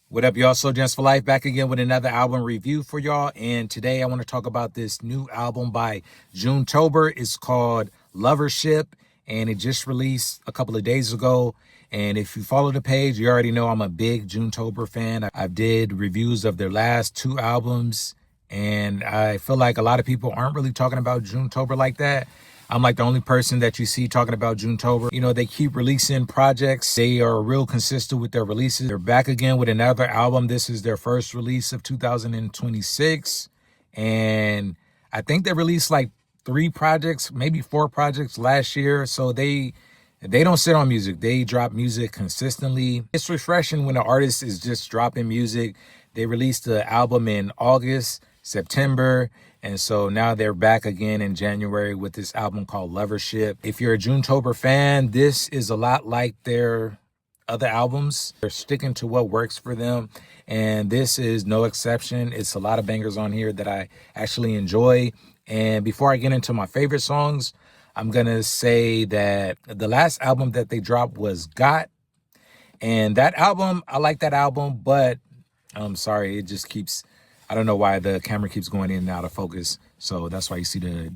What up, y'all? Slowjams4life back again with another album review for y'all. And today I want to talk about this new album by Junetober. It's called Lovership, and it just released a couple of days ago. And if you follow the page, you already know I'm a big Junetober fan. I did reviews of their last two albums, and I feel like a lot of people aren't really talking about Junetober like that. I'm like the only person that you see talking about Junetober. You know, they keep releasing projects. They are real consistent with their releases. They're back again with another album. This is their first release of 2026. And I think they released like 3 projects, maybe 4 projects last year. So they don't sit on music. They drop music consistently. It's refreshing when an artist is just dropping music. They released the album in August, September, and so now they're back again in January with this album called Lovership. If you're a Junetober fan, this is a lot like their other albums. They're sticking to what works for them, and this is no exception. It's a lot of bangers on here that I actually enjoy. And before I get into my favorite songs, I'm gonna say that the last album that they dropped was Got, and that album, I like that album, but I'm sorry, it just keeps, I don't know why the camera keeps going in and out of focus. So that's why you see the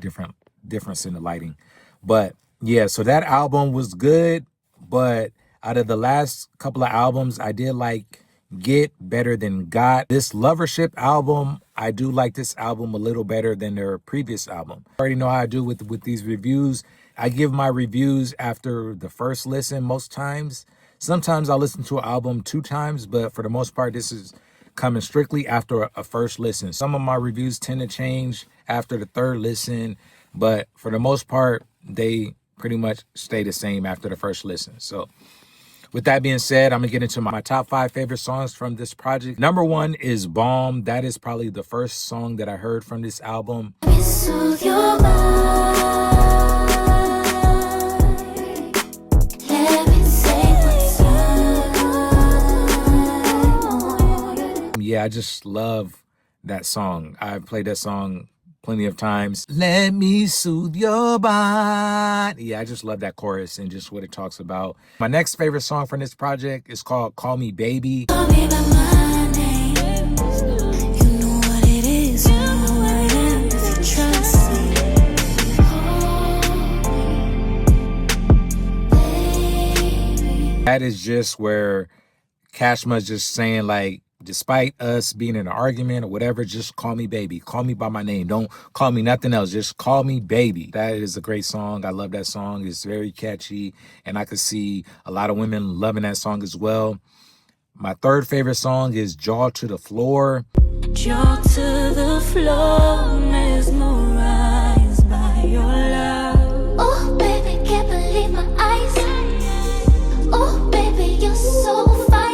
difference in the lighting. But yeah, so that album was good. But out of the last couple of albums, I did like Get better than Got. This Lovership album, I do like this album a little better than their previous album. I already know how I do with these reviews. I give my reviews after the first listen most times. Sometimes I'll listen to an album 2 times, but for the most part, this is coming strictly after a first listen. Some of my reviews tend to change after the 3rd listen, but for the most part, they pretty much stay the same after the first listen. So with that being said, I'm gonna get into my top 5 favorite songs from this project. Number 1 is Bomb. That is probably the first song that I heard from this album. Yeah, I just love that song. I've played that song plenty of times. Let me soothe your mind. Yeah, I just love that chorus and just what it talks about. My next favorite song from this project is called Call Me Baby. Call me by my name. You know what it is. You know who I am if you trust me. That is just where Cashma's just saying, like, despite us being in an argument or whatever, just call me baby. Call me by my name. Don't call me nothing else. Just call me baby. That is a great song. I love that song. It's very catchy, and I could see a lot of women loving that song as well. My 3rd favorite song is Jaw to the Floor. Jaw to the floor, mesmerized by your love. Oh, baby, can't believe my eyes. Oh, baby, you're so fine.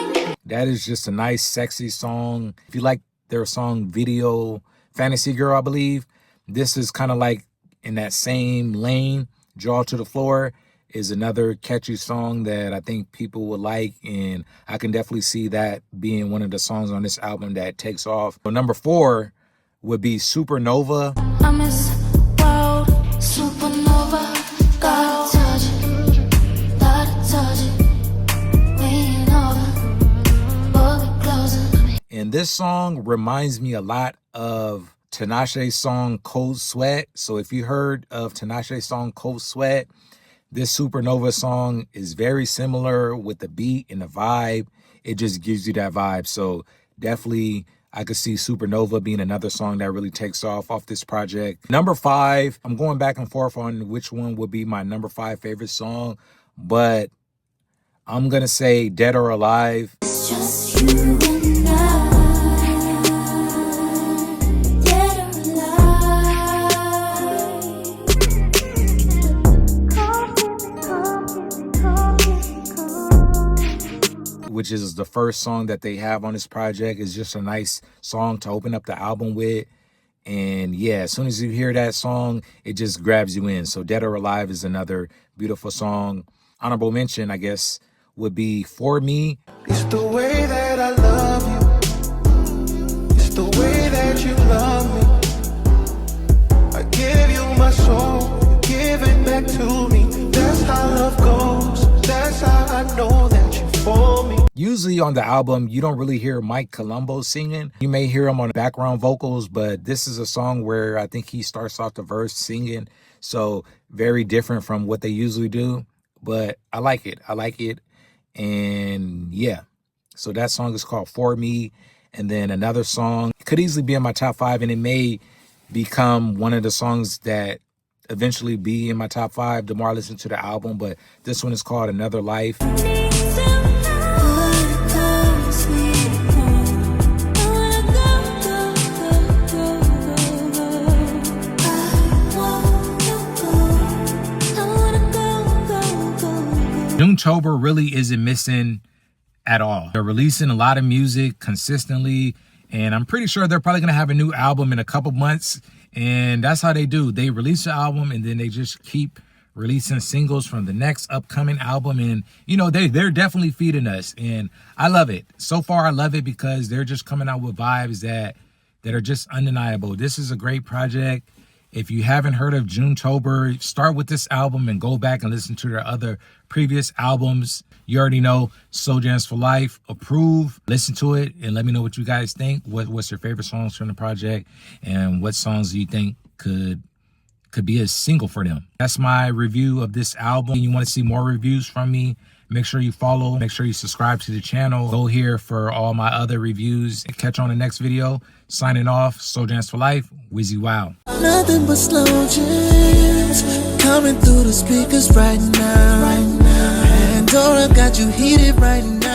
That is just a nice, sexy song. If you like their song Video Fantasy Girl, I believe, this is kind of like in that same lane. Jaw to the Floor is another catchy song that I think people would like, and I can definitely see that being one of the songs on this album that takes off. So number 4 would be Supernova. I miss world, supernova, gotta touch it, gotta touch it. And this song reminds me a lot of Tinashe's song Cold Sweat. So if you heard of Tinashe's song Cold Sweat, this Supernova song is very similar with the beat and the vibe. It just gives you that vibe. So definitely I could see Supernova being another song that really takes off this project. Number 5, I'm going back and forth on which one would be my number 5 favorite song, but I'm gonna say Dead or Alive. It's just you and I. Which is the first song that they have on this project. Is just a nice song to open up the album with. And yeah, as soon as you hear that song, it just grabs you in. So Dead or Alive is another beautiful song. Honorable mention, I guess, would be For Me. It's the way that I love you. It's the way that you love me. I give you my soul, you give it back to me. That's how love goes. That's how I know that you're for me. Usually on the album, you don't really hear Mike Colombo singing. You may hear him on the background vocals, but this is a song where I think he starts off the verse singing. So very different from what they usually do, but I like it. I like it. And yeah, so that song is called For Me. And then another song could easily be in my top 5, and it may become one of the songs that eventually be in my top 5 the more I listen to the album. But this one is called Another Life. Junetober really isn't missing at all. They're releasing a lot of music consistently, and I'm pretty sure they're probably gonna have a new album in a couple months. And that's how they do. They release an album and then they just keep releasing singles from the next upcoming album. And you know, they're definitely feeding us, and I love it. So far I love it because they're just coming out with vibes that are just undeniable. This is a great project. If you haven't heard of Junetober, start with this album and go back and listen to their other previous albums. You already know Slowjams4life, approve, listen to it, and let me know what you guys think. What's your favorite songs from the project, and what songs do you think could be a single for them? That's my review of this album. You want to see more reviews from me, make sure you follow, make sure you subscribe to the channel. Go here for all my other reviews. Catch you on the next video. Signing off, Slowjams4life, Wizzy Wow. Nothing but slow jams coming through the speakers right now. Pandora got you heated right now.